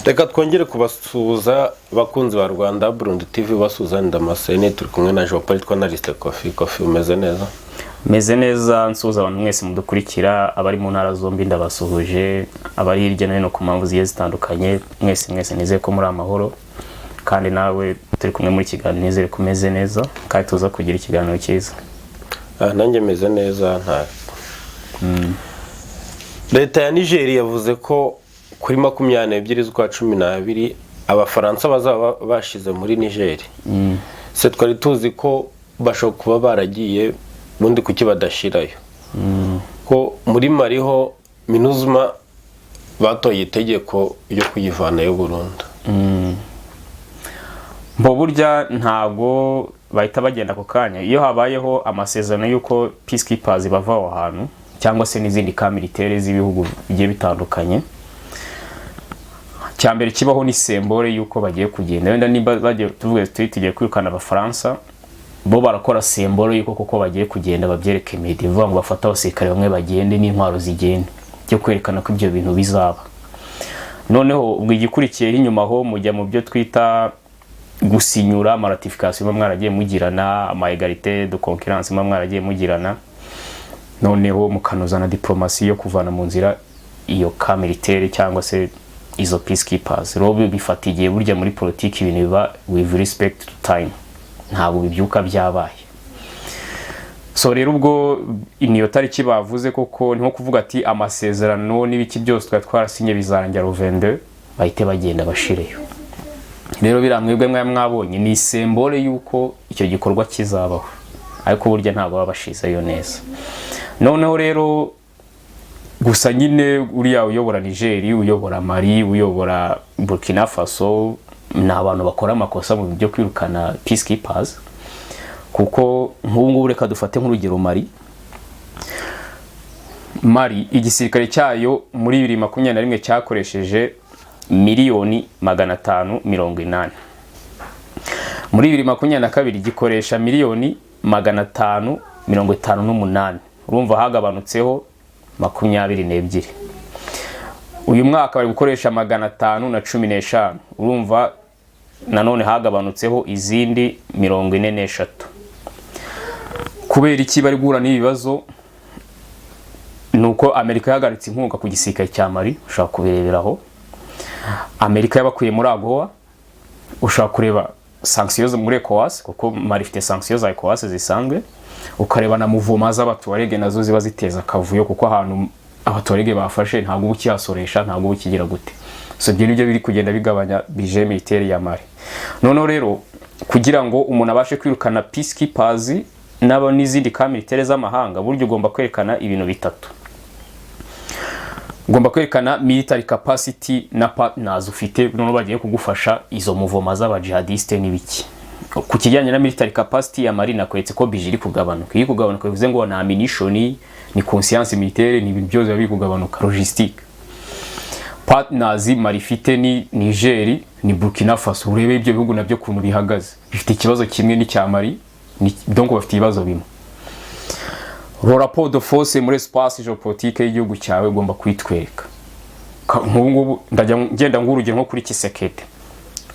Reka twongere kubasuhuza bakunzi ba Rwanda Burundi TV basuhuza Ndamaseni turi kumwe na Geopolitical Analyst Kofi umeze neza. Meze neza nsuhuza abantu mwese mudukurikira abari mu ntara zombi ndabasuhuje abari hirya no hino ku mpamvu zigiye zitandukanye mwese nizeye ko muri amahoro kandi nawe turi kumwe muri kiganiro nizere ko meze neza kandi tuza kugira ikiganiro cyiza. Nanjye meze neza nta Leta ya Nigeria yavuze ko kuri 22 z'ukwa 12 abafaransa bazaba bashize muri Nigeria. Se twari tuzi ko bashobora kuba baragiye bundi kuki badashirayo. Ko muri Mariho Minuzma batoye itegeko ryo kuyivana yo Burundi. Mbo burya ntago bahita bagenda ku kanya iyo habayeho amasezerano yuko peacekeepers bava aho hantu cyangwa se n'izindi ka militaire z'ibihugu bigiye bitandukanye. Cyambere kibaho ni symbole yuko bagiye kugenda wenda nimba bagiye tuvuge tugiye kwirukana abafaransa bo barakora symbole yuko koko bagiye kugenda babyereke media vuga ngo bafata abasirikare bamwe bagende n'intwaro zigenda cyo kwerekana ko ibyo bintu bizaba. Noneho ubwo igikurikiye inyuma ho mujya mu byo twita gusinyura ama ratification mwaragiye mugirana ama égalité de concurrence mwaragiye mugirana noneho mukanozana diplomasi yo kuvana mu nzira iyo ka militaire cyangwa se izo peacekeepers. Robe bifatigiye burya muri politiki ibintu biba with respect to time ntabwo bibyuka byabaye. So rero ubwo niyo tariki bavuze koko nko kuvuga ati amasezerano n'ibiki byose twarasinye bizarangira 22 bahite bagenda bashireyo. Rero biramwebwe mwabonye ni symbole yuko icyo gikorwa kizabaho ariko burya ntabwo babashizeyo neza. Noneho rero gusa nyine uriya uyobora Nigeria uyobora Mali uyobora Burkina Faso n'abantu bakora amakosa mu byo kwirukana peacekeepers kuko nk'ubu reka dufate nk'urugero Mali igisirikare cyayo muri 2021 cyakoresheje miliyoni 580. Muri 2022 gikoresha miliyoni 558. Urumva hagabanutseho 22. Uyu mwaka bari gukoresha 515. Urumva nanone hagabanutseho izindi 43. Kubera iki bari guhura n'ibibazo nuko Amerika yahagaritse inkunga ku gisirikare cya Mali ushaka kubireberaho. Amerika yabakuye muri AGOA ushaka kureba sanctions muri ECOWAS kuko Mali ifite sanctions za ECOWAS zisanzwe ukareba na muvoma z'abatuarege nazo ziba ziteza kavuyo kuko ahantu abatuarege bafashe ntabwo bukiyasoresha ntabwo bukigira gute. So byo nibyo biri kugenda bigabanya budget militaire ya Mali. Noneho rero kugira ngo umuntu abashe kwirukana peacekeepers nabo n'izindi ka militaire z'amahanga buryo ugomba kwerekana ibintu bitatu. Ugomba kwerekana military capacity na partners ufite none bagiye kugufasha izo muvoma z'abajihadiste n'ibiki. Ku kijyanye na military capacity ya Mali nakwetse ko bije iri kugabanuka. Iyi kugabanuka bivuze ngo na ammunition ni conscience militaire ni ibintu byose biri kugabanuka logistique. Partners Mali ifite ni Niger ni Burkina Faso urebe ibyo bihugu nabyo kuntu bihagaze. Bifite ikibazo kimwe ni cya Mali donc bafite ibibazo bimwe. Rapport de force muri espace géopolitique y'igihugu cyawe ugomba kwitwereka. Nk'ubu ngenda ngurugero nko kuri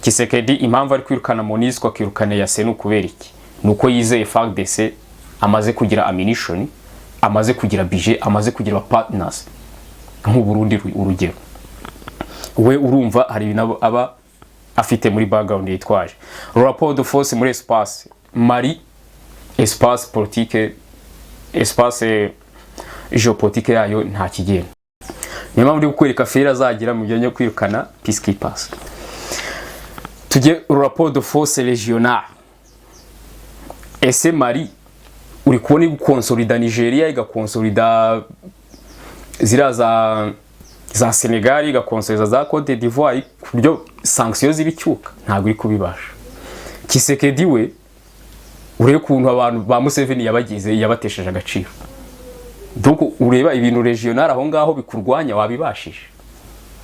Kisekedi impamvu ari kwirukana MONUSCO akirukana yase n'ukubera iki nuko yizeye FARDC amaze kugira ammunition amaze kugira budget amaze kugira partners nk'u Burundi urugero we urumva hari ibintu aba afite muri background yitwaje. Rapport de force muri espace Mali espace politique espace géopolitique yayo nta kigenda. Niyo mpamvu ndi kukwereka fera azagira mu byo kwirukana peacekeepers. Tujye rapport de force régionale. Ese Mali uri kubona gukonsolida Nigeria igakonsolida ziraza za Senegal igakonsolida za Côte d'Ivoire kubyo sanctions zibicyuka ntabwo iri kubibasha. Kisekedi we urebe kuntu abantu ba Museveni yabagize yabatesheje agaciro. Donc ureba ibintu regional aho ngaho bikurwanya wabibashije.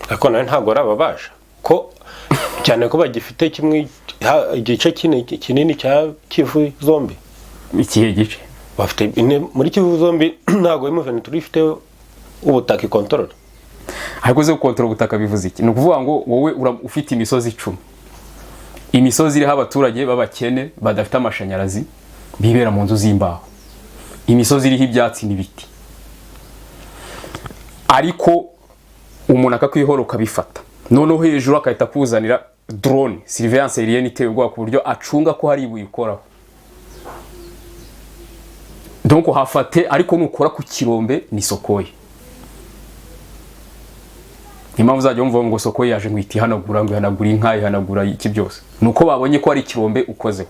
Ariko nawe ntabwo arababasha ko cyane ko bagifite kimwe igice kinini cya Kivu zombi. Ikihe gice bafite muri Kivu zombi ntabwo M23 ifite ubutaka control. ariko zo gukontorora ubutaka bivuze iki? Ni ukuvuga ngo wowe ufite imisozi 10, imisozi iriho abaturage b'abakene badafite amashanyarazi bibera mu nzu z'imbaho, imisozi iriho ibyatsi n'ibiti, ariko umuntu akakwihora ukabifata, noneho hejuru akahita kuzanira drone surveillance aérienne iteye ubwoba ku buryo acunga ko hari ibuye ukoraho. Donc hafate, ariko nukora ku kirombe ni Sokoye. Impamvu uzajya umva ngo Sokoye yaje ngwiti hanagura ngo hanagura inka hanagura iki byose, nuko babonye ko ari kirombe ukozeho.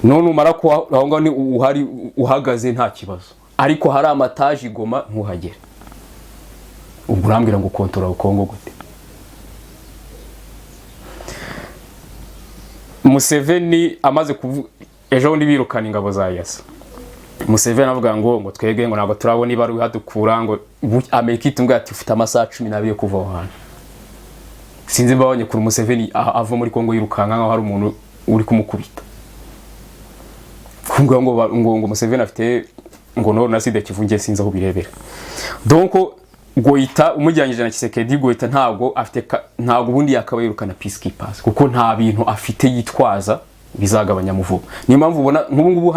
None umara ko aho ngaho ni uhari uhagaze nta kibazo, ariko hari amataji Goma ntuhagere. Ubwo urambwira ngo kontorora Kongo gute? Museveni amaze ejo bundi birukana ingabo za EAC. Museveni avuga ngo twege ngo ntabwo turabona ibaru hadukura, ngo Amerika itunga ati ufite amasaha 12 yo kuva aho hantu. Sinzi mbabonye kuri Museveni ava muri Kongo yirukanka nkaho hari umuntu uri kumukubita. Kunga ngo Museveni afite ngo no naside kivungiye sinzi aho birebera. Donc Goita umujyanyije na Kisekedi, Goita ntabwo ubundi yakabayirukana peacekeepers kuko nta bintu afite yitwaza bizagabanya muvuba. Niyo mpamvu ubona nk'ubu ngubu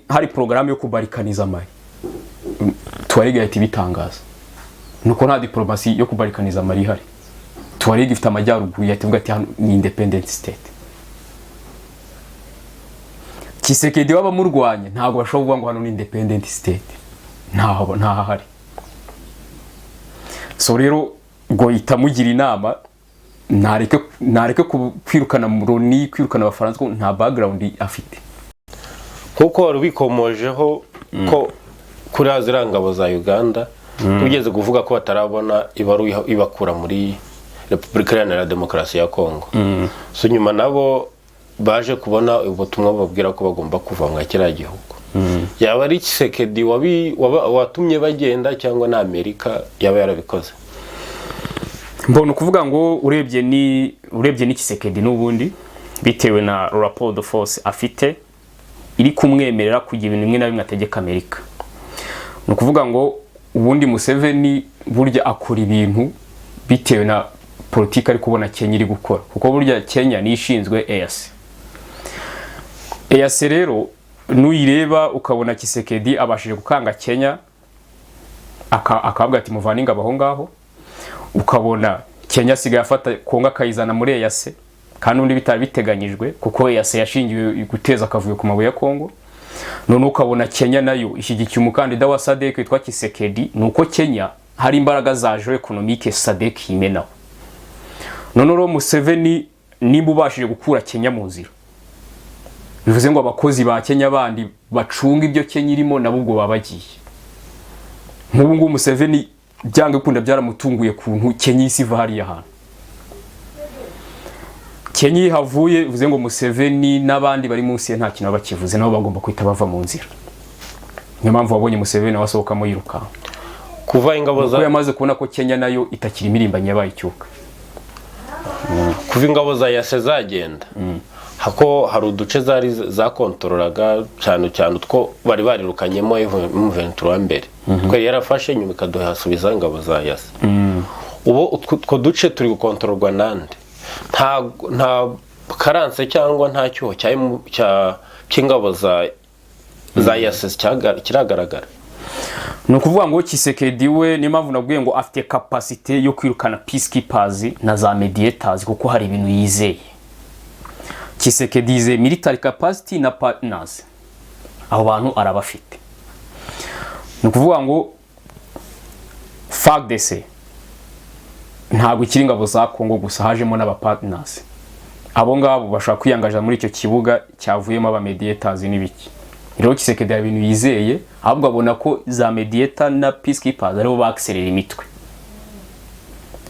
hari programme yo kubarikaniza Mali. Tuarega ati bitangaza nuko nta diplomasi yo kubarikaniza Mali hari. Tuarega ifite amajyaruguru yativuga ati ni independent state. Kisekedi waba murwanye ntabwo bashobora kuvuga ngo hano ni independent state, nta hari. So rero Goita mugira inama nareke kwirukana Muroni, kwirukana abafaransa, nta background afite. Kuko wari bikomojeho ko kuri azirangabo za Uganda ugeze kuvuga ko batarabona ibaru ibakura muri Repubulika Iharanira Demokarasi ya Kongo. So nyuma nabo baje kubona ubutumwa babwira ko bagomba kuva mu kiriya gihugu. Yaba ari Kisekedi watumye bagenda cyangwa na Amerika yaba yarabikoze? Mbona kuvuga ngo urebye ni Kisekedi n'ubundi bitewe na rapport de force afite iri kumwemerera kugira ibintu bimwe na bimwe ategeka Amerika. No kuvuga ngo ubundi Museveni burya akora ibintu bitewe na politika ari kubona Kenya iri gukora, kuko burya Kenya ni ishinzwe EAC. EAC rero nuyireba ukabona Kisekedi abashije gukanga Kenya akavuga ati muvana ingabo aho ngaho, ukabona Kenya sigaye afata Kongo akayizana muri EAC kandi undi bitari biteganyijwe kuko EAC yashingiwe guteza akavuyo ku mabuye ya Kongo. None ukabona Kenya nayo ishyigikiye umukandida wa SADC witwa Kisekedi, nuko Kenya hari imbaraga za geo-economique SADC yimenaho. None ro Museveni nimba ubashije gukura Kenya mu nzira, bivuze ngo abakozi ba Kenya bandi bacunga ibyo Kenya irimo nabo ubwo babagiye. Nk'ubu ngo Museveni byanga kunda byaramutunguye kuntu Kenya isiva hari yahantu. Kenya havuye bivuze ngo Museveni n'abandi bari munsi nta kintu bakivuze, nabo bagomba kwita bava mu nzira. Niyo mpamvu wabonye Museveni wasohoka mu yiruka kuva ingabo za yamaze kubona ko Kenya nayo itakiri imirimbanye yabaye icyuka. Kuva ingabo za EAC zagenda hako hari uduce zari zakontorolaga cyane utwo bari barirukanyemo M23 mbere twe yarafashe nyuma ikaduhasubiza ingabo za EAC. Ubu utwo duce turi gukontorolwa nande? Nta karanse cyangwa nta cyo cy'ingabo za EAC kiragaragara. No kuvuga ngo Kisekedi we ni mpamvu nabwiye ngo afite capacity yo kwirukana peacekeepers na za mediators kuko hari ibintu yizeye. Kisekedi yizeye military capacity na partners, abo bantu arabafite. No kuvuga ngo FARDC ntabwo ikiri ngabo za Kongo gusa, hajemo n'aba partners. Abo ngabo bashaka kwiyangaza muri icyo kibuga cyavuyemo aba mediators n'ibiki. Rero Kisekedi ya bintu yizeye, ahubwo abona ko za mediator na peacekeepers aribo baakselera imitwe.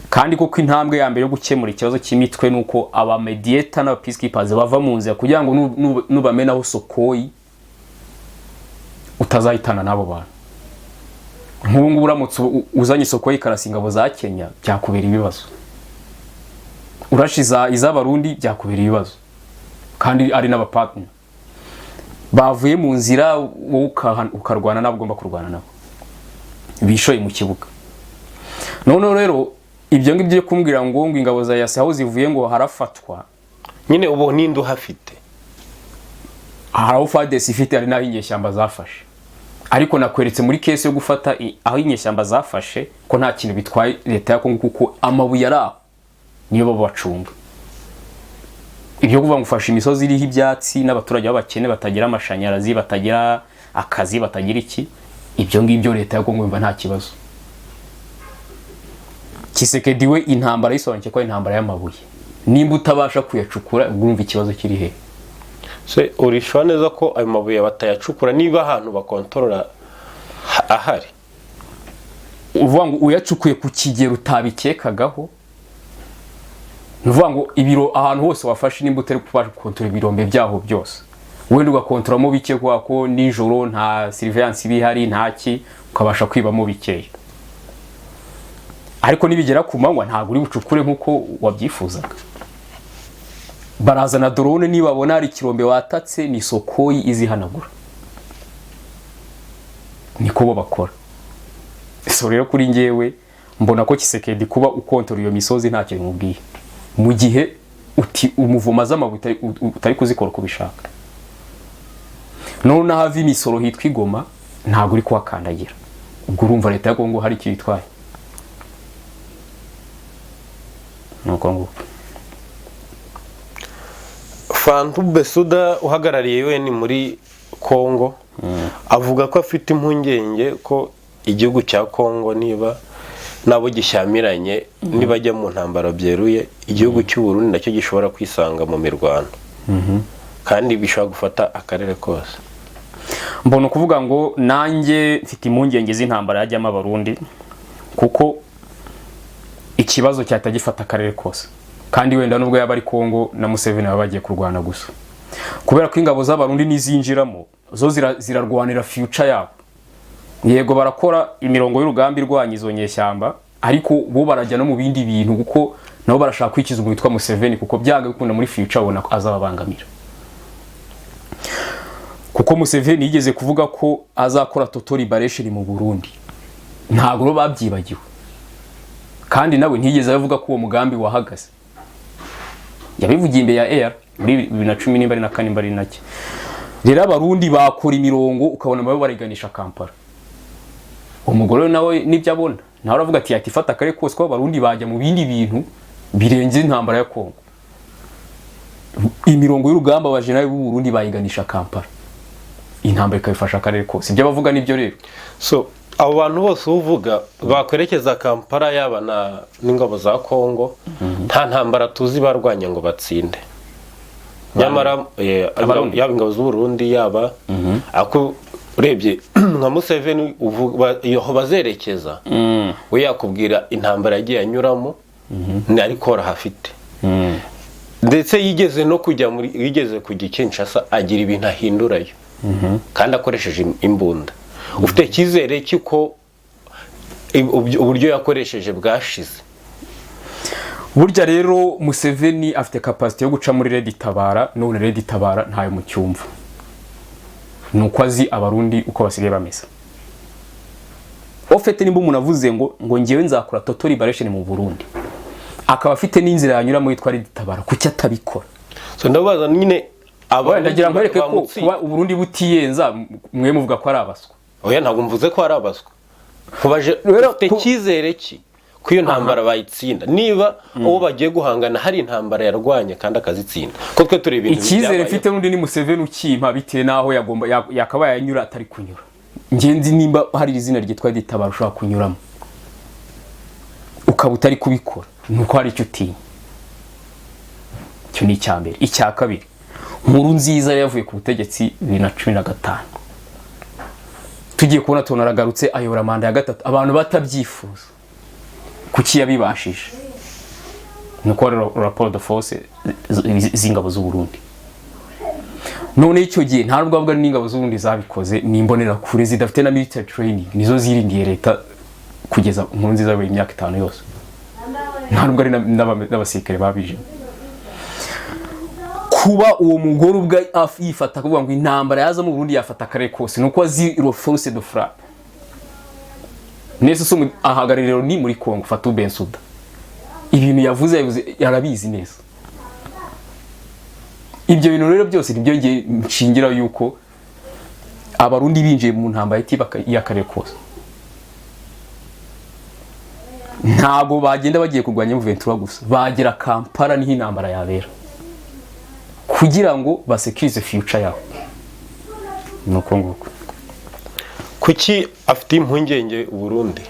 Kandi kuko intambwe ya mbere yo gukemura ikibazo cy'imitwe nuko aba mediator na peacekeepers bava mu nzira kugira ngo nubamenaho Sokoyi utazahitana nabo bantu. Nk'ubu ngubu uramutse uzanye Sokoyi karasingabo za Kenya byakubera ibibazo, urashiza iz'abarundi byakubera ibibazo, kandi ari n'aba partner bavuye mu nzira wowe ukarwana nabo ugomba kurwana nabo bishoye mu kibuga. none rero ibyo ngibyo kumbwira ngo ingabo za EAC aho zivuye ngo harafatwa nyine ubu ninde uhafite aho FARDC ifite ari naho inyeshyamba zafashe ariko nakweretse muri case yo gufata aho inyeshyamba zafashe ko nta kintu bitwaye leta ya Kongo kuko amabuye ari aho niyo babacunga ibyo kuvuga ngo ufashe imisozi iriho ibyatsi n'abaturage b'abakene batagira amashanyarazi batagira akazi batagira iki ibyo ngibyo leta ya Kongo yumva nta kibazo. Tshisekedi we intambara yisobanukye ko intambara y'amabuye nimba utabasha kuyacukura urumva ikibazo kiri he se urishwa neza ko ayo mabuye batayacukura niba ahantu bakontorora ahari uvuga ngo uyacukuye ku kigero utabikekagaho nuvuga ngo ibiro ahantu hose wafashe nimba utari kubasha gukontorora ibirombe byaho byose wenda ugakontoramo bike kwa ko nijoro nta surveillance bihari ntaki ukabasha kwibamo bikeya ariko nibigera ku manywa ntabwo uri bucukure nkuko wabyifuzaga. Barazana drone niba babona hari kirombe watatse ni Sokoyi izihanagura niko bo bakora. So rero kuri ngewe mbona ko Tshisekedi kuba ukontorora iyo misozi nta kintu mubwiye mu gihe uti umuvuma z'amabuye utari kuzikora kubishaka none havi imisoro hitwa Igoma ntabwo uri kuhakandagira ubwo urumva leta ya Kongo hari ikitwaye nuko ngo Fantu Besuda uhagarariye UN muri Kongo avuga ko afite impungenge ko igihugu cya Kongo niba nabo gishyamiranye niba ajya mu ntambara byeruye igihugu cy'u Burundi nacyo gishobora kwisanga mu mirwano kandi bishobora gufata akarere kose. Mbona kuvuga ngo nanjye mfite impungenge z'intambara yajyamo abarundi kuko ikibazo cyatagifata akarere kose kandi wenda nubwo yaba ari Kongo na Museveni babagiye kurwana gusa kubera ko ingabo z'abarundi nizinjiramo zo zirarwanira future yabo. Yego barakora imirongo y'urugambi rwanyizo nyeshyamba ariko bo barajya no mu bindi bintu kuko nabo barashaka kwikiza umuntu witwa Museveni kuko byanga bikunda muri future abona ko azababangamira kuko Museveni yigeze kuvuga ko azakora total liberation mu Burundi ntabwo babyibagiwe kandi nawe ntiyigeze avuga ko uwo mugambi wahagaze yabivugiye imbere ya air muri 2010 nimba ari na kane mbari nake. Rero abarundi bakora imirongo ukabona babo bariganisha Kampala umugore nawe nibyo abona nawe aravuga ati yatifata kare kose ko abarundi bajya mu bindi bintu birenze intambara ya Kongo imirongo y'urugamba abajenerali b'u Burundi bayiganisha Kampala intambara ikabifasha kare kose ibyo bavuga nibyo rero. So abo bantu bose uvuga bakwerekeza Kampala yaba n'ingabo za Kongo nta ntambara tuzi barwanya ngo batsinde nyamara yaba ingabo z'u Burundi yaba ako urebye nka Museveni uvuga bazerekeza we yakubwira intambara yagiye anyuramo ariko rahafite ndetse yigeze no kujya kujya Kinshasa agira ibintu ahindurayo kandi akoresheje imbunda. Ufite ikizere cyuko uburyo yakoresheje bwashize burya rero Museveni afite capacity yo guca muri Red Tabara none Red Tabara ntayo mu cyumva nuko azi abarundi uko basigaye bameza. Ofete nimba umuntu avuze ngo ngewe nzakora total liberation mu Burundi akaba afite n'inzira yanyuramo yitwa Red Tabara kuki atabikora. So ndabaza nyine ndagira ngo reke ko kuba Burundi butiyenza mwe muvuga ko ari abaswa. Oya ntabwo mvuze ko ari abaswa kubaje ufite ikizere ki ko iyo ntambara bayitsinda niba uwo bagiye guhangana hari intambara yarwanye kandi akazitsinda ko twe turi ibintu ikizere mfite n'undi ni Museveni ukimpa bitewe naho yakaba yanyura atari kunyura ngenzi nimba hari izina ryitwa Ditabara ushaka kunyuramo ukaba utari kubikora nuko hari icyo utinya. Cyo ni icyambere. Icya kabiri Nkurunziza yavuye ku butegetsi 2015 tugiye kubona tonaragarutse ayobora manda ya gatatu abantu batabyifuza kuki yabibashije nuko rapport de force z'ingabo z'u Burundi none icyo gihe nta rubwo bwa n'ingabo z'u Burundi zabikoze nimbonera kure zidafite na military training nizo zirindiye leta kugeza Nkurunziza we imyaka 5 yose nta rubwo ari n'abasirikare babije kuba uwo mugore ubwa yifata kuvuga ngo intambara yaza mu Burundi yafata kare kose nuko azi force de frappe nese ahagararira ni muri Congo Fatou Bensouda ibintu yavuze yarabizi neza. Ibyo bintu rero byose nibyo ngiye nshingira yuko abarundi binjiye mu ntambara y'akarere kose ntabwo bagenda bagiye kurwanya M23 gusa, bagera Kampala niho intambara yabera kugira ngo basekirize future yabo. Nuko nguko. Kuki afite impungenge Burundi?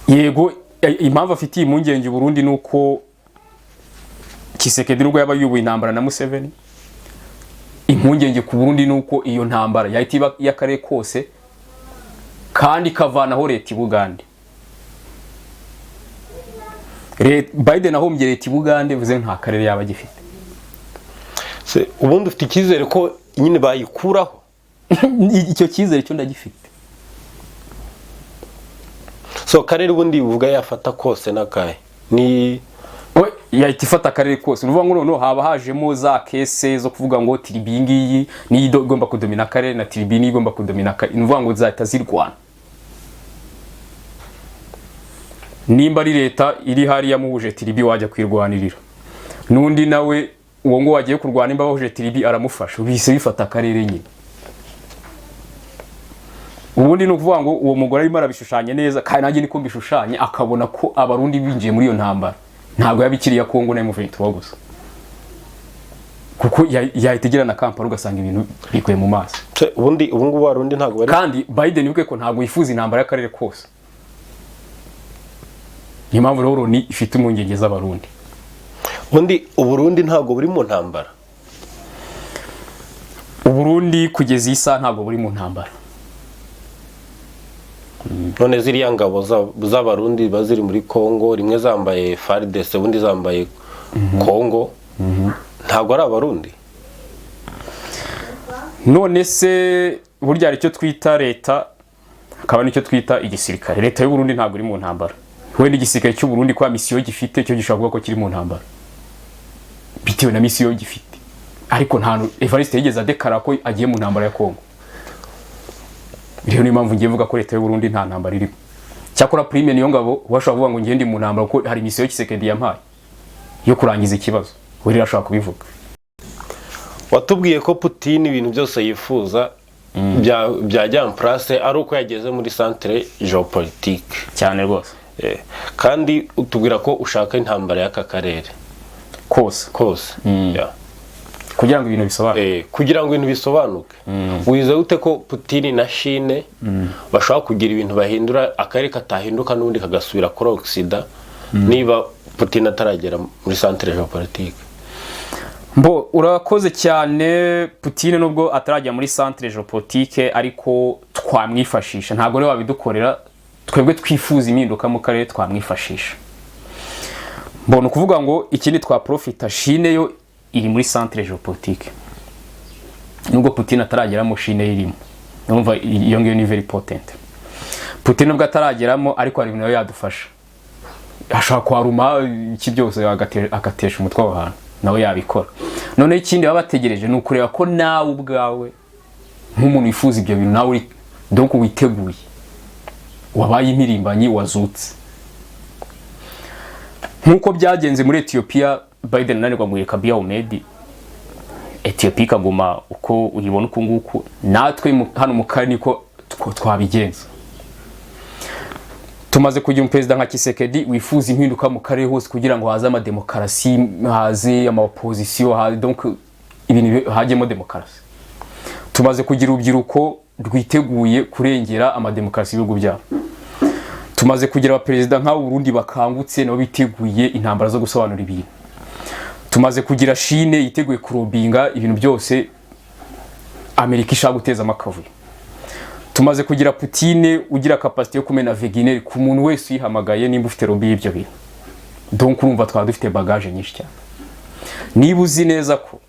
Yego, impamvu afite impungenge Burundi nuko Tshisekedi nubwo yaba yubuye intambara na Museveni, impungenge ku Burundi nuko iyo ntambara yahita iba y'akarere kose kandi kavanaho leta y'Ubugande. Biden ahombye leta y'Ubugande bivuze nta karere yaba gifite. Ubundi ufite icyizere ko nyine bayikuraho? Icyo cyizere cyo ndagifite. So karere ubundi uvuga yafata kose nakaye ni yahita ifata akarere kose. Uvuga ngo noneho haba hajemo za kese zo kuvuga ngo Tiribi ngiyi ni igomba kudomina akarere na Tiribi ni igomba kudomina akarere. Uvuga ngo zahita zirwana. Nimba ari leta iri hari yamuhuje Tiribi wajya kwirwanirira, nundi nawe uwo ngo wagiye kurwana imba bahuje Tiribi aramufasha, bise bifata akarere nyine. Ubundi no kuvuga ngo uwo mugore arimo arabishushanya neza kandi nanjye niko mbishushanye, akabona ko abarundi binjiye muri iyo ntambara ntabwo yabikiriye Kongo na M23 gusa, kuko yahitegera na Kampala ugasanga ibintu bikuye mu maso. Ubundi ubu ngubu abarundi ntabwo bari, kandi Biden yuke ko ntabwo yifuza intambara y'akarere kose. Ni mpamvu rero ni ifite impungenge z'abarundi. Ubundi Uburundi ntabwo buri mu ntambara. Uburundi kugeza isa ntabwo buri mu ntambara. None ziriya ngabo z'abarundi baziri muri Kongo, rimwe zambaye FARDC ubundi zambaye Kongo, ntabwo ari abarundi. None se burya ari cyo twita leta, akaba nicyo twita igisirikare. Leta y'u Burundi ntabwo iri mu ntambara. Wenda igisirikare cy'u Burundi kwa misiyo gifite cyo gishobora kuvuga ko kiri mu ntambara bitewe na misiyo gifite, ariko nta Evariste yigeze adekara ko agiye mu ntambara ya Kongo. Rero ni mpamvu ngiye mvuga ko leta y'u Burundi nta ntambara irimo. Cyakora Prime niyo ngabo washobora kuvuga ngo ngende mu ntambara ko hari misiyo Tshisekedi yampaye yo kurangiza ikibazo. We rero ashobora kubivuga. Watubwiye ko Putin ibintu byose yifuza byajya en place ari uko yageze muri centre géopolitique cyane rwose. Kandi utubwira ko ushaka intambara y'aka karere kose. Kugira ngo ibintu bisobanuke. Kugira ngo ibintu bisobanuke. Wize ute ko Putin na Chine bashaka kugira ibintu bahindura akarere katahinduka n'ubundi kagasubira kuri Occident niba Putin ataragera muri centre géopolitique? Mbo urakoze cyane. Putin nubwo atarajya muri centre géopolitique ariko twamwifashisha. Ntabwo rero wabidukorera, twebwe twifuza impinduka mu karere twamwifashisha. Mbona kuvuga ngo ikindi twa profita, Chine yo iri muri centre géopolitique. Nubwo Putin atarageramo Chine irimo. Numva iyo ngiyo ni very potent. Putin nubwo atarageramo ariko ari nayo yadufasha. Ashaka kwaruma iki byose agatesha umutwe w'abantu. Nawe yabikora. None ikindi baba bategereje ni ukureba ko nawe ubwawe nk'umuntu wifuza ibyo bintu nawe donc witeguye, wabaye impirimbanyi, wazutse. Nkuko byagenze muri Ethiopia, Biden nanirwa muri Abiy Ahmed, Ethiopia ikaguma uko uyibona uko nguko, natwe hano mu kari niko twabigenza. Tumaze kugira umuperezida nka Tshisekedi wifuza impinduka mu karere hose kugira ngo haze ama demokarasi, haze ama opposition, haze donc ibintu hajemo demokarasi. Tumaze kugira urubyiruko rwiteguye kurengera ama demokarasi y'ibihugu byabo. Tumaze kugira abaperezida nk'abo Burundi bakangutse nabo biteguye intambara zo gusobanura ibintu. Tumaze kugira Chine yiteguye kurobinga ibintu byose Amerika ishaka guteza amakavuyo. Tumaze kugira Putin ugira capacity yo kumena Wagner ku muntu wese yihamagaye nimba ufite lobby y'ibyo bintu. Donc urumva twa dufite bagage nyinshi cyane. Niba uzi neza ko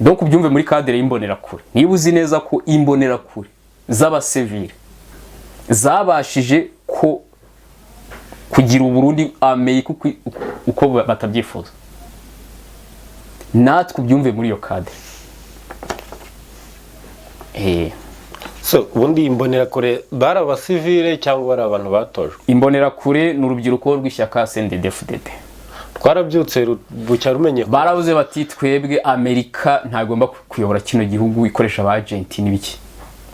donc ubyumve muri cadre y'imbonera kure. Niba uzi neza ko imbonera kure z'abasivile zabashije ko kugira Burundi Amerika uko batabyifuza, natwe ubyumve muri iyo cadre. so ubundi imbonerakure bari abasivile cyangwa bari abantu batojwe? Imbonerakure ni urubyiruko rw'ishyaka CNDD-FDD. Twarabyutse bucya rumenye barabuze bati twebwe Amerika ntagomba kuyobora kino gihugu ikoresha abagenti n'ibiki,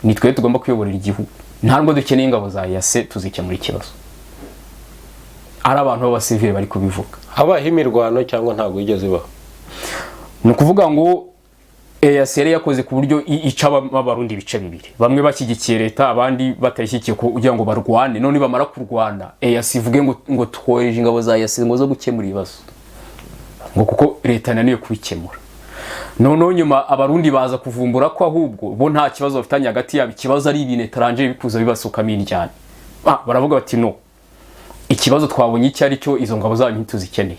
ni twe tugomba kuyoborera igihugu, ntabwo dukeneye ingabo za yase tuzikemura ikibazo. Ari abantu b'abasivile bari kubivuga. Habaho imirwano cyangwa ntabwo igeze ibaho? Ni ukuvuga ngo EAC yakoze ku buryo ica abarundi ibice bibiri, bamwe bashyigikiye leta abandi batashyigikiye kugira ngo barwane, none bamara kurwana EAC ivuge ngo twohereje ingabo za EAC ngo zo gukemura ibibazo, ngo kuko leta naniye kubikemura. None nyuma abarundi baza kuvumbura ko ahubwo bo nta kibazo bafitanye hagati yabo, ikibazo ari ibintu etranje bikuza bibasukamo indyane. Baravuga bati no, ikibazo twabonye icyo ari cyo, izo ngabo zanyu tuzikeneye.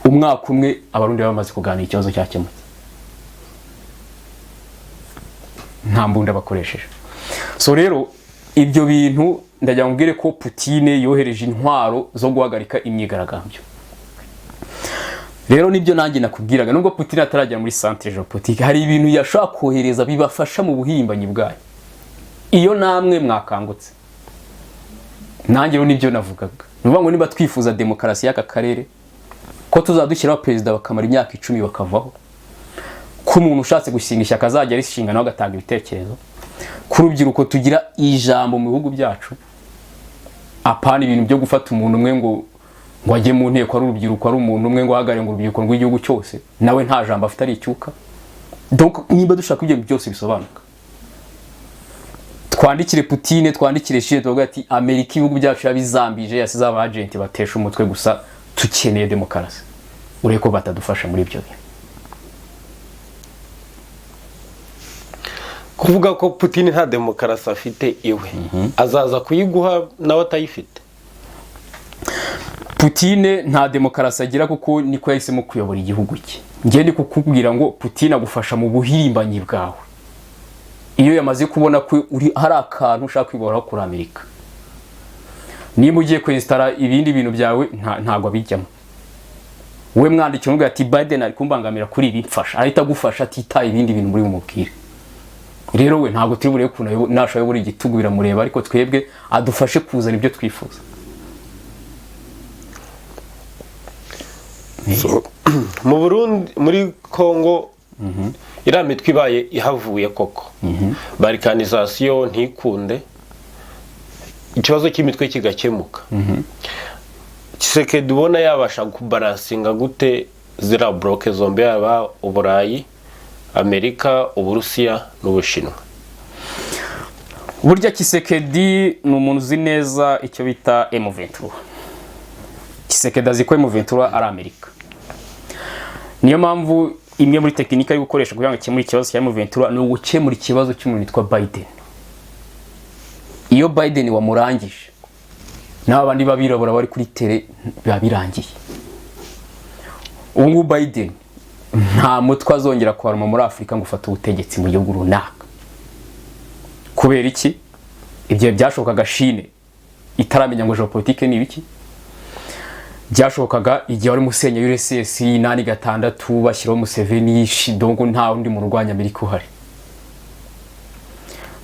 Umwaka umwe abarundi bamaze kuganira ikibazo cyakemutse, nta mbunda bakoresheje. So rero ibyo bintu ndagira ngubwire ko Putin yohereje intwaro zo guhagarika imyigaragambyo. Rero nibyo nanjye nakubwiraga, nubwo Putin atarajya muri centre géopolitique, hari ibintu yashaka kohereza bibafasha mu buhimbanyi bwayo. Iyo namwe mwakangutse, nanjye rero nibyo navugaga, nuvuga ngo niba twifuza demokarasi y'aka karere, ko tuzadushyiraho perezida bakamara imyaka 10 bakavaho, ko umuntu ushatse gushinga ishyaka azajya arishinga nawe agatanga ibitekerezo, ku rubyiruko tugira ijambo mu bihugu byacu, apana ibintu byo gufata umuntu umwe ngo ajye mu nteko ari urubyiruko, ari umuntu umwe ngo ahagarare ngo urubyiruko rw'igihugu cyose, nawe nta jambo afite ari icyuka. Donc niba dushaka ibyo byose bisobanuka, twandikire Putin, twandikire Chine, tuvuga ati Amerika ibihugu byacu yabizambije, yasize abagenti batesha umutwe gusa, tukeneye demokarasi, ureko batadufasha muri ibyo bintu. Kuvuga ko Putin nta demokarasi afite iwe, azaza kuyiguha nawe atayifite? Putin nta demokarasi agira kuko niko yahisemo kuyobora igihugu cye. Ngiye ndi kukubwira ngo Putin agufasha mu buhirimbanyi bwawe, iyo yamaze kubona ko hari akantu ushaka kwiboraho kuri Amerika. Niba ugiye kwinstara ibindi bintu byawe ntago abijyamo, we mwandikira ngo ati Biden ari kumbangamira kuri ibi, mfasha, ahita agufasha atitaye ibindi bintu muri umubwire. Rero we ntago turi bureke kuntu nashoboye buri gitugu biramureba, ariko twebwe adufashe kuzana ibyo twifuza. Mu Burundi, muri Kongo, iriya mitwe ibaye ihavuye koko, balkanisation ntikunde, ikibazo cy'imitwe kigakemuka, Tshisekedi ubona yabasha kubalansinga gute zira bloke zombi, yaba Uburayi, Amerika, Uburusiya n'Ubushinwa? Burya Tshisekedi ni umuntu uzi neza icyo bita M23. Tshisekedi azi ko M23 ari Amerika. Niyo mpamvu imwe muri tekinika yo gukoresha kugira ngo akemure ikibazo cya M23 ni ugukemura ikibazo cy'umuntu witwa Biden. Iyo Biden wamurangije, n'abandi babirabura bari kuri tele babirangiye. Ubu Biden nta mutwe azongera kwaruma muri Afrika ngo ufate ubutegetsi mu gihugu runaka. Kubera iki? Ibyo byashokaga Chine itaramenya ngo geopolitique ni ibiki. Byashokaga igihe wari musenya URSS 8-6 bashyiraho Museveni, donc nta undi mu rwanya Amerika uhari.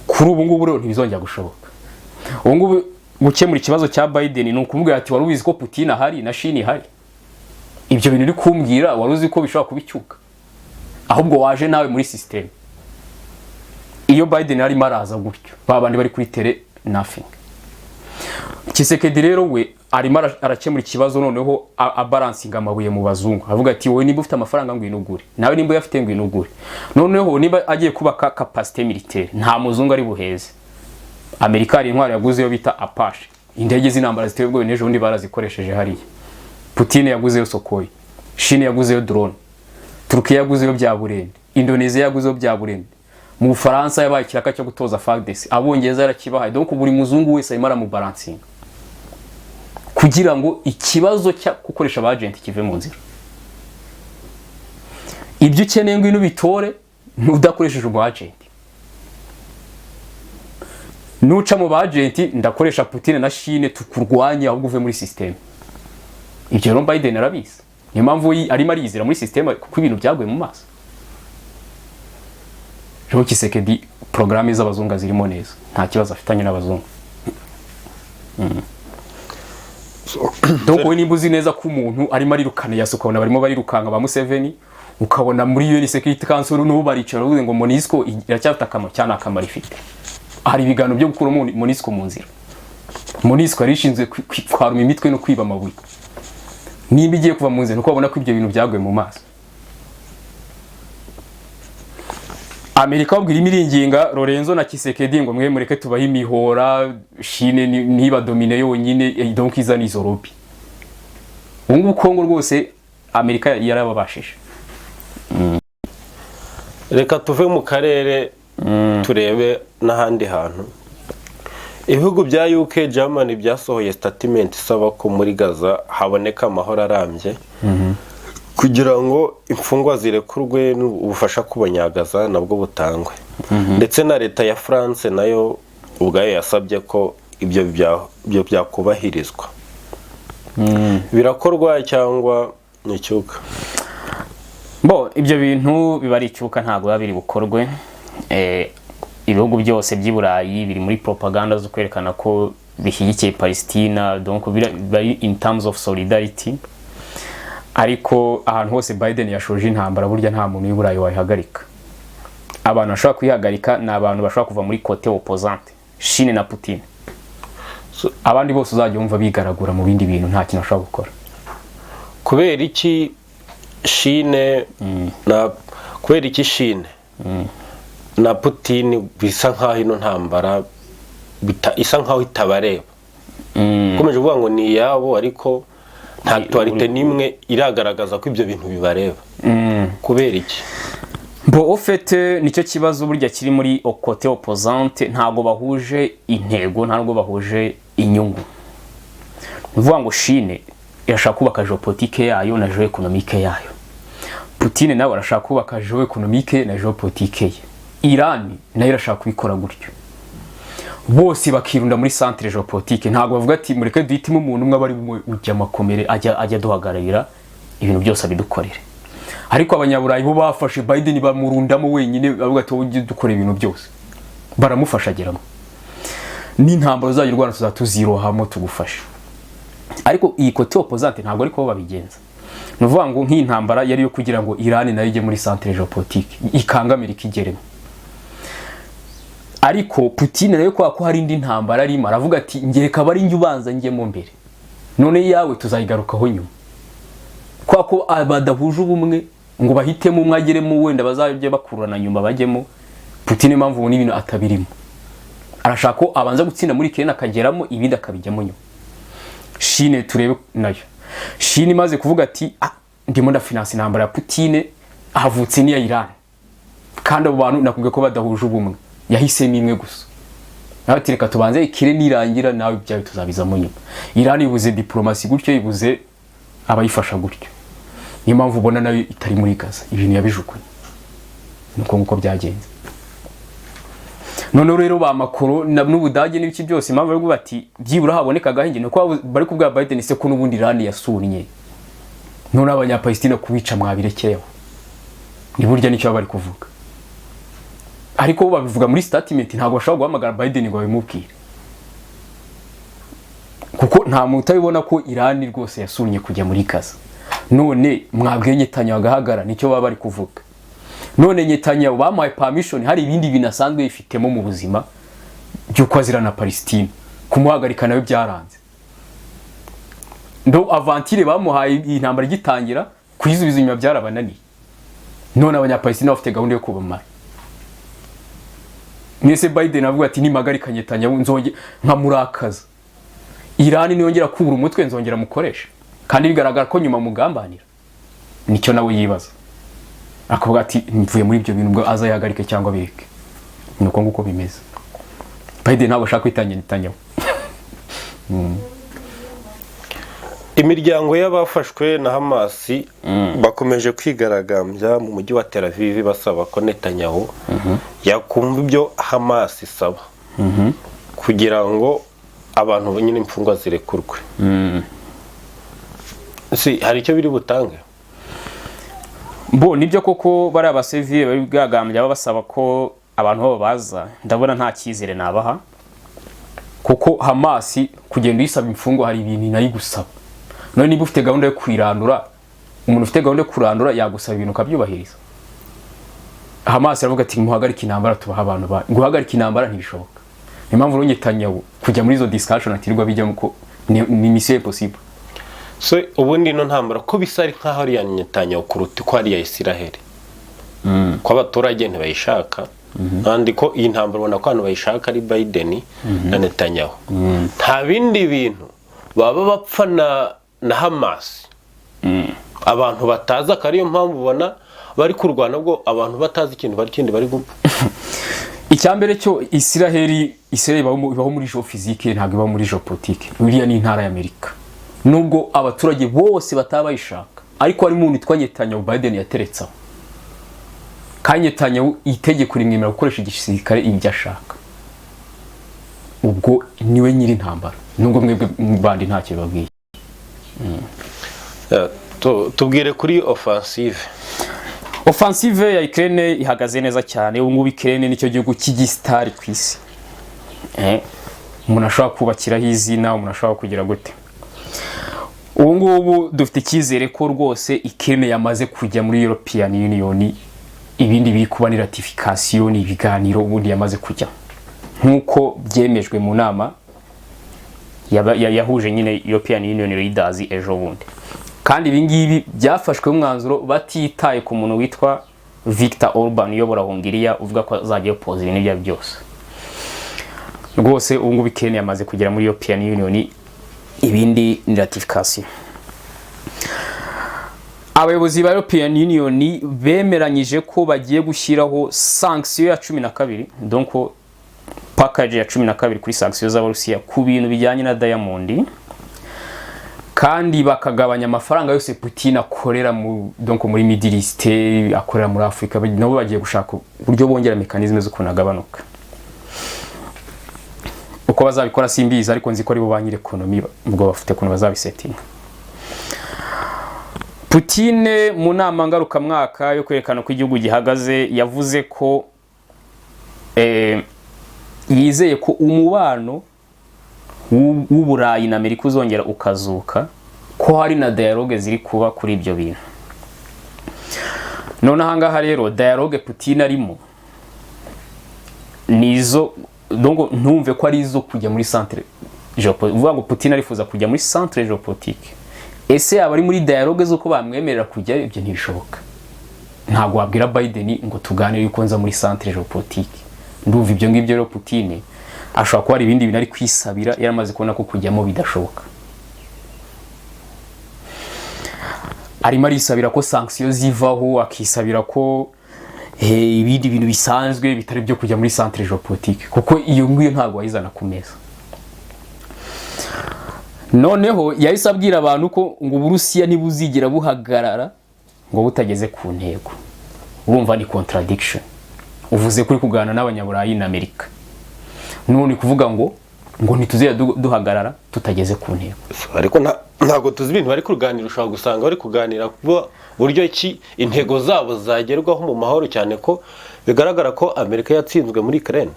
Kuri ubu ngubu rero ntibizongera gushoboka. Ubu ngubu gukemura ikibazo cya Biden ni ukuvuga ati wari ubizi ko Putin ahari na Chine ihari. Ibyo bintu uri kumbwira wari uzi ko bishobora kubicyuka, ahubwo waje nawe muri system. Iyo Biden ari maraza gutyo, babandi bari kuri tele nothing. Tshisekedi rero we arimo arakemura ikibazo, noneho abalansinga amabuye mu bazungu, avuga ati wowe niba ufite amafaranga ngo inugure, nawe nimba yafite ngo inugure. Noneho niba agiye kubaka capacité militaire, nta muzungu ari buheze. Amerika ari intwari yaguze yo bita Apache, indege z'intambara zitebwe n'ejo bundi barazikoresheje hariya. Putin yaguzeyo Sukhoi, Chine yaguzeyo drone, Turkiya yaguzeyo bya burende, Indonesia yaguzeyo bya burende, mu Bufaransa yabaye kiraka cyo gutoza FARDC, Abongereza yarakibahaye. Donc buri muzungu wese arimo aramubalansinga kugira ngo ikibazo cya gukoresha abagenti kive mu nzira. Ibyo ukeneye ngo ino bitore nudakoresheje umugenti. Nuca mu bagenti ndakoresha Putin na Chine tukurwanya ahubwo uve muri system. Ibyo rero Biden arabizi, niyo mpamvu arimo arizira muri system kuko ibintu byaguye mu maso. rero Kisekedi porogaramu z'abazungu zirimo neza nta kibazo afitanye n'abazungu. Donc we nimba uzi neza ko umuntu arimo arirukana Yasuo ukabona barimo barirukanka ba Museveni ukabona muri UN Security Council n'ubu baricara uvuze ngo MONUSCO iracyafite akamaro cyane akamaro ifite. Hari ibiganiro byo gukura MONUSCO mu nzira. MONUSCO arishinzwe kwaruma imitwe no kwiba amabuye. Nimba igiye kuva mu nzira nuko babona ko ibyo bintu byaguye mu maso. Amerika babwira imiringinga Lorenzo na Kisekedi ngo mwe mureke tubahe imihora Chine niba domine yonyine donc izana izo lobby. Ubungu Kongo rwose Amerika yarababashije. Reka tuve mu karere turebe n'ahandi hantu. Ibihugu bya UK Germany byasohoye statement isaba ko muri Gaza haboneka amahoro arambye kugira ngo imfungwa zirekurwe n'ubufasha kubanyagaza nabwo butangwe. Ndetse na leta ya France nayo ubwayo yasabye ko ibyo byakubahirizwa. Birakorwa cyangwa n'icyuka? Bo ibyo bintu bibari icyuka ntago babiri bukorwe. Ibihugu byose by'i Burayi biri muri propaganda zo kwerekana ko bishyigikiye Palestina, donc bari in terms of solidarity. Ariko ahantu hose Biden yashoje intambara burya nta muntu w'i Burayi wayihagarika. Abantu bashobora kuyihagarika ni abantu bashobora kuva muri côté opposante, Chine na Putin. Abandi bose uzajya umva bigaragura mu bindi bintu nta kintu ashobora gukora. Kubera iki Chine na Putin bisa nkaho ino ntambara isa nkaho itabareba. Komeje kuvuga ngo ni yabo ariko nta actualité nimwe iragaragaza ko ibyo bintu bibareba. Kubera iki? Bo ofete nicyo kibazo burya kiri muri côté opposante, ntago bahuje intego, ntago bahuje inyungu. Uvuga ngo Chine irashaka kubaka geopolitique yayo na geoeconomique yayo. Putin nawe arashaka kubaka geoeconomique na geopolitique ye. Iran nayo irashaka kubikora gutyo. Bose bakirunda muri centre geopolitique, ntago bavuga ati mureke duhitimo umuntu umwe bari ujya makomere ajya duhagararira ibintu byose abidukorere. Ariko abanyaburayi bo bafashe Biden bamurundamo wenyine bavuga ati ujye dukora ibintu byose. Baramufasha ageramo. N'intambaro zayo Rwanda tuzatuzirohamo tugufasha. Ariko iyi côté opposante ntago ariko babigenza. Nuvuga ngo nk'intambara yari yo kugira ngo Iran nayo ije muri centre geopolitique ikanga Amerika igeremo. Ariko Putin nayo ko hari indi ntambara arimo aravuga ati ngereka bari njye ubanza njye mu mbere. None yawe tuzayigarukaho nyuma. Ko abadahuje ubumwe ngo bahitemo umwe ageremo wenda bazajye bakurana nyuma bajyemo. Putin impamvu ubona ibintu atabirimo. Arashaka ko abanza gutsinda muri Ukraine akageramo ibindi akabijyamo nyuma. Chine turebe nayo. Chine imaze kuvuga ati ndimo ndafinance intambara ya Putin havutse ni ya Iran. Kandi abo bantu nakubwiye ko badahuje ubumwe. Yahisemo imwe gusa. Ati reka tubanze ikire nirangira nawe byawe tuzabizamo nyuma. Iran ibuze diplomasi gutyo, ibuze abayifasha gutyo. Niyo mpamvu ubona nayo itari muri Gaza. Ibintu yabijukunye. Nuko nguko byagenze. None rero ba Macron n'Ubudage n'ibiki byose impamvu bari bati byibura haboneka gahinge nuko bari kubwa Biden se ko nubundi Iran yasunye. None abanyapalestina kubica mwabirekeyeho. Ni burya nicyo bari kuvuga. Ariko babivuga muri statement ntago bashaka guhamagara Biden ngo babimubwire. Kuko nta muntu utabibona ko Iran rwose yasunye kujya muri Gaza. None mwabwiye Netanyahu agahagara nicyo baba bari kuvuga. None Netanyahu bamuhaye permission hari ibindi binasanzwe yifitemo mu buzima by'uko azira na Palestine kumuhagarika nawe byaranze. Ndo avantire bamuhaye intambara gitangira kwizubiza inyuma byarabananiye. None abanyapalestina bafite gahunda yo kubamara. Nese Biden avuga ati nimagarika Netanyahu nzonge nkamurakaza. Iran niyongera kubura umutwe nzongera mukoresha. Kandi bigaragara ko nyuma mugambanira. Nicyo nawe yibaza. Akavuga ati mvuye muri ibyo bintu bwo azayagarike cyangwa bireke. Nuko nguko bimeze. Biden ntabwo ashaka kwitanya Netanyahu. Imiryango y'abafashwe na Hamas bakomeje kwigaragambya mu mujyi wa Tel Aviv basaba ko Netanyahu yakumva ibyo Hamas isaba kugira ngo abantu nyine imfungwa zirekurwe. Hari icyo biri butange? Bo nibyo koko bari abasivile bari bwagambya basaba ko abantu babo baza ndabona nta cyizere nabaha, kuko Hamas kugenda uyisaba imfungwa hari ibintu nayo igusaba. None niba ufite gahunda yo kwirandura, umuntu ufite gahunda yo kurandura yagusaba ibintu ukabyubahiriza. Hamas aravuga ati muhagarike intambara tubaha abantu ba guhagarika intambara ntibishoboka. Ni mpamvu Netanyahu kujya muri izo discussion atirirwa bijya ko ni mission impossible. So ubundi no ntambara ko bisari nkaho ari ya Netanyahu kuruta ko ari ya Israel. Ko abaturage ntibayishaka. Kandi ko iyi ntambara ubona ko abantu bayishaka ari Biden na Netanyahu. Nta bindi bintu baba bapfa na Hamas. Abantu bataza kariyo mpamvu ubona bari kurwana bwo abantu batazi ikintu bari gupfa. Icyambere cyo Israel ibaho muri jo physique ntabwo ibaho muri jo politique. Uriya ni intara ya Amerika. Nubwo abaturage bose batabayishaka, ariko ari umuntu twanye Netanyahu Biden yateretsaho. Kandi Netanyahu itegeko rimwemera gukoresha igisirikare ibyo ashaka. Ubwo niwe nyiri intambara. Nubwo mwebwe bandi ntacyo babwiye. Tubwire kuri offensive. Offensive ya Ukraine ihagaze neza cyane. Ubu ngubu Ukraine nicyo gihugu cy'igistari ku isi. Umuntu ashobora kubakiraho izina, umuntu ashobora kugira gute. Ubu ngubu dufite icyizere ko rwose Ukraine yamaze kujya muri European Union, ibindi biri kuba ni ratification, ibiganiro ubundi yamaze kujya. Nkuko byemejwe mu nama yahuje nyine European Union leaders ejo bundi. Kandi ibingibi byafashwe umwanzuro batitaye ku muntu witwa Viktor Orban uyobora Hungariya uvuga ko azagiye poza ibintu bya byose. Rwose ubu ngubu Ukraine yamaze kugera muri European Union, ibindi ni ratification. Abayobozi ba European Union bemeranyije ko bagiye gushyiraho sanction ya 12, donc package ya 12 kuri sanction z'Abarusiya ku bintu bijyanye na Diamond, kandi bakagabanya amafaranga yose Putin akorera donc muri Middle East, akorera muri Afrika. Nabo bagiye gushaka uburyo bongera mechanisme zo kunagabanuka. Uko bazabikora simbizi, ariko nzi ko ari bo banyire economy ubwo bafite kuno bazabisetinga. Putin mu nama ngaruka mwaka yo kwerekana ko igihugu gihagaze yavuze ko yizeye ko umubano w'Uburayi na Amerika uzongera ukazuka, ko hari na dialogue ziri kuba kuri ibyo bintu. None ahangaha rero dialogue Putin arimo nizo, donc ntumve ko ari izo kujya muri centre geopolitique. Uvuga ngo Putin arifuza kujya muri centre geopolitique. Ese abari muri dialogue zo ko bamwemerera kujya, ibyo ntibishoboka. Ntabwo wabwira Biden ngo tuganire yuko nza muri centre geopolitique. Ndumva ibyo ngibyo rero Putin ashobora kuba ari ibindi bintu ari kwisabira, yaramaze kubona ko kujyamo bidashoboka. Arimo arisabira ko sanctions zivaho, akisabira ko ibindi bintu bisanzwe bitari byo kujya muri centre geopolitique, kuko iyo ngiyo ntabwo wayizana ku meza. Noneho yahise abwira abantu ko ngo Uburusiya ntibuzigera buhagarara ngo butageze ku ntego. Urumva ni contradiction. Uvuze kuri kuganira n'Abanyaburayi na Amerika, none kuvuga ngo ntituzira duhagarara tutageze ku ntego. Ariko ntago tuzi ibintu bari kuganira. Ushobora gusanga bari kuganira kuba buryo ki intego zabo zagerwaho mu mahoro, cyane ko bigaragara ko Amerika yatsinzwe muri Ukraine.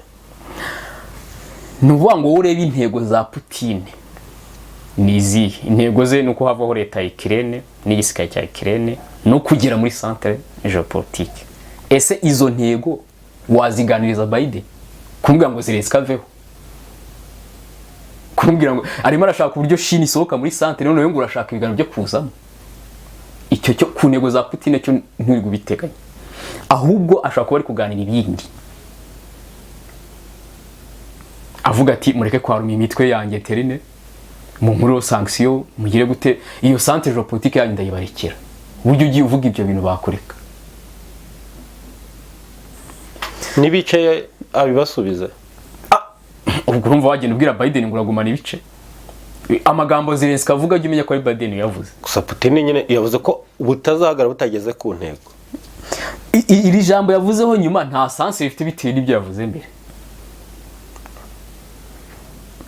Nuvuga ngo urebe intego za Putin nizi, intego ze nuko havaho leta ya Ukraine n'igisirikare cya Ukraine no kugera muri centre geopolitique. Ese izo ntego waziganiriza Biden kumbwira ngo zireskaveho? Kumbwira ngo arimo arashaka uburyo China isohoka muri centre, none ngo urashaka ibiganiro byo kuzamo. Icyo cyo ku ntego za Putin cyo nturi gubiteganya, ahubwo ashaka kuba ari kuganira ibindi. Avuga ati mureke kwaruma imitwe yanjye terine mu nkuru sanction mugire gute, iyo centre geopolitique yanyu ndayibarekera. Uburyo ugiye uvuga ibyo bintu bakoreka. Nibicaye abibasubiza. Ubwo urumva wagenda ubwira Biden ngo uragumana ibice. Amagambo Zelensky avuga ajye umenya ko ari Biden yavuze. Gusa Putin nyine yavuze ko butazahagara butageze ku ntego. Iri jambo yavuzeho nyuma nta sense rifite bitewe n'ibyo yavuze mbere.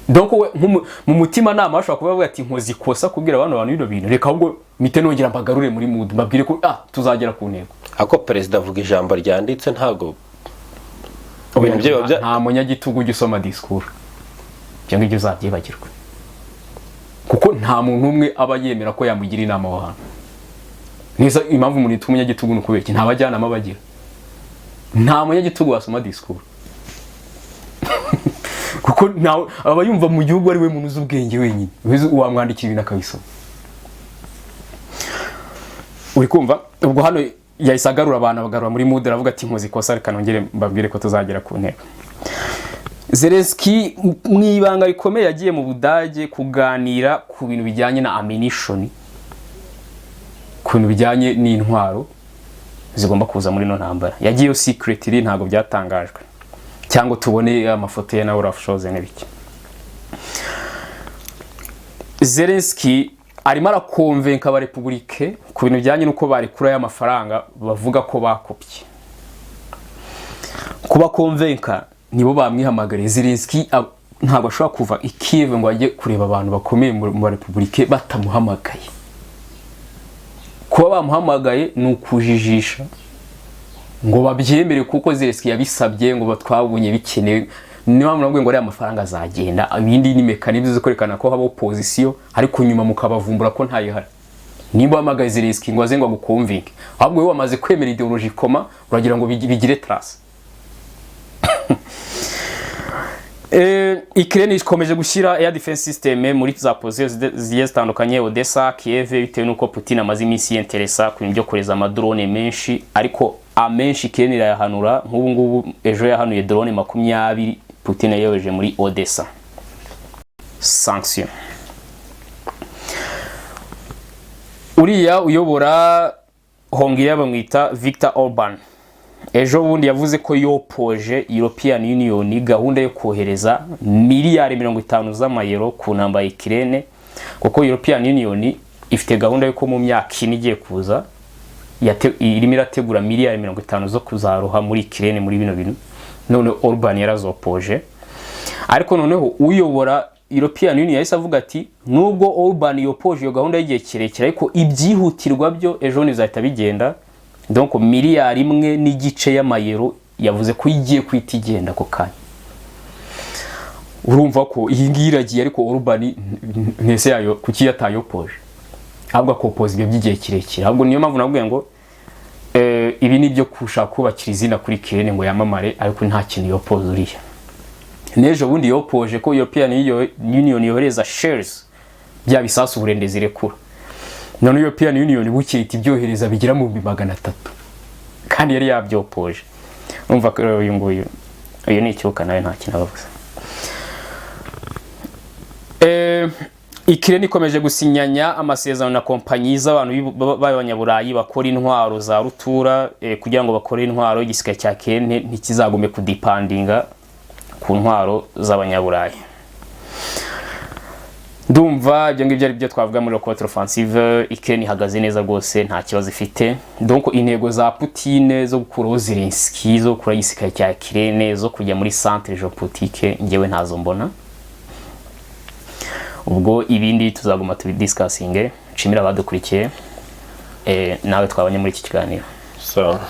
Donc mu mutima nama ashobora kuba ati nkozi kosa kubwira abantu bino bintu, reka ahubwo mite nongera mbagarure muri mood mbabwire ko tuzagera ku ntego. Ako president avuga ijambo ryanditse ntago nta munyagitugu ujya usoma disikuru ibyo ngibyo uzabyibagirwa kuko nta muntu umwe aba yemera ko yamugira inama aho hantu neza impamvu umuntu yitwa umunyagitugu ni ukubera iki nta bajyanama bagira nta munyagitugu wasoma disikuru kuko aba yumva mu gihugu ari we muntu uzi ubwenge wenyine wamwandikira ibintu akabisoma uri kumva ubwo hano yahise agarura abantu abagarura muri mood aravuga ati nkoze ikosa reka nongere mbabwire ko tuzagera ku ntego. Zelensky mu ibanga rikomeye yagiye mu Budage kuganira ku bintu bijyanye na ammunition, ku bintu bijyanye n'intwaro zigomba kuza muri no ntambara. Yagiye secretly ntago byatangajwe cyangwa tubone amafoto ye na Olaf Scholz n'ibiki. Zelensky arimo arakonvenka aba republike ku bintu bijyanye nuko bari kura y'amafaranga bavuga ko bakopye. Kuba konvenka nibo bamwihamagariye. Zelensky ntabwo ashobora kuva i Kiev ngo ajye kureba abantu bakomeye mu republike batamuhamagaye. Kuba bamuhamagaye ni ukujijisha ngo babyemere kuko Zelensky yabisabye ngo batwabunye bikenewe. Niba murabwe ngo ari amafaranga azagenda ibindi ni mekanizme zo kwerekana ko haba opposition ariko nyuma mukabavumbura ko ntayihari. Niba bamagaye Zelensky ngo aze ngo agukonvinke ahubwo we wamaze kwemera ideology koma uragira ngo bigire trace. Ukraine ikomeje gushyira air defense system muri za positions zigiye zitandukanye Odessa, Kiev bitewe nuko Putin amaze iminsi yenteresa ku byo kureza amadrone menshi ariko amenshi Ukraine irayahanura. Nk'ubu ngubu ejo yahanuye drone 20 Putin yayobeje muri Odessa. Sanction. Uriya uyobora Hongiriya bamwita Viktor Orban ejo bundi yavuze ko yopoje European Union gahunda yo kohereza miliyari 50 z'amayero ku ntambara ya Ukraine kuko European Union ifite gahunda yo ko mu myaka ine igiye kuza irimo irategura miliyari 50 zo kuzaroha muri Ukraine muri bino bintu. None Orban yarazopoje ariko noneho uyobora European Union yahise avuga ati nubwo Orban yopoje iyo gahunda y'igihe kirekire ariko ibyihutirwa byo ejo nizahita bigenda. Donc miliyari 1.5 y'amayero yavuze ko igiye kwita igenda ko kanya. Urumva ko iyi ngiragiye ariko Orban ntese yayo kuki yatayopoje ahubwo akopoza ibyo by'igihe kirekire. Ahubwo niyo mpamvu navuga ngo ibi nibyo kushaka kubakira izina kuri Ukraine ngo yamamare ariko nta kintu yopoza uriya. Nejo bundi yopoje ko European Union yohereza shares bya bisasu burendezi rekura. None European Union bukirita ibyohereza bigira mu 300 kandi yari yabyopoje. Umva ko uyu nguyu ni icyuka nawe nta kintu abavuze. Ukraine ikomeje gusinyanya amasezerano na kompanyi z'abantu b'abanyaburayi bakora intwaro za rutura kugira ngo bakore intwaro igisika cya Ukraine ntikizagume kudipandinga ku ntwaro z'abanyaburayi. Ndumva ibyo ngibyo ari byo twavuga muri contre offensive. Ukraine ihagaze neza rwose nta kibazo ifite. Donc intego za Putin zo gukuraho Zelensky zo gukura igisika cya Ukraine zo kujya muri centre géopolitique ngewe ntazo mbona. Ubwo ibindi tuzaguma tubidiscussinge. Nshimira abadukurikiye nawe twabanye muri iki kiganiro. So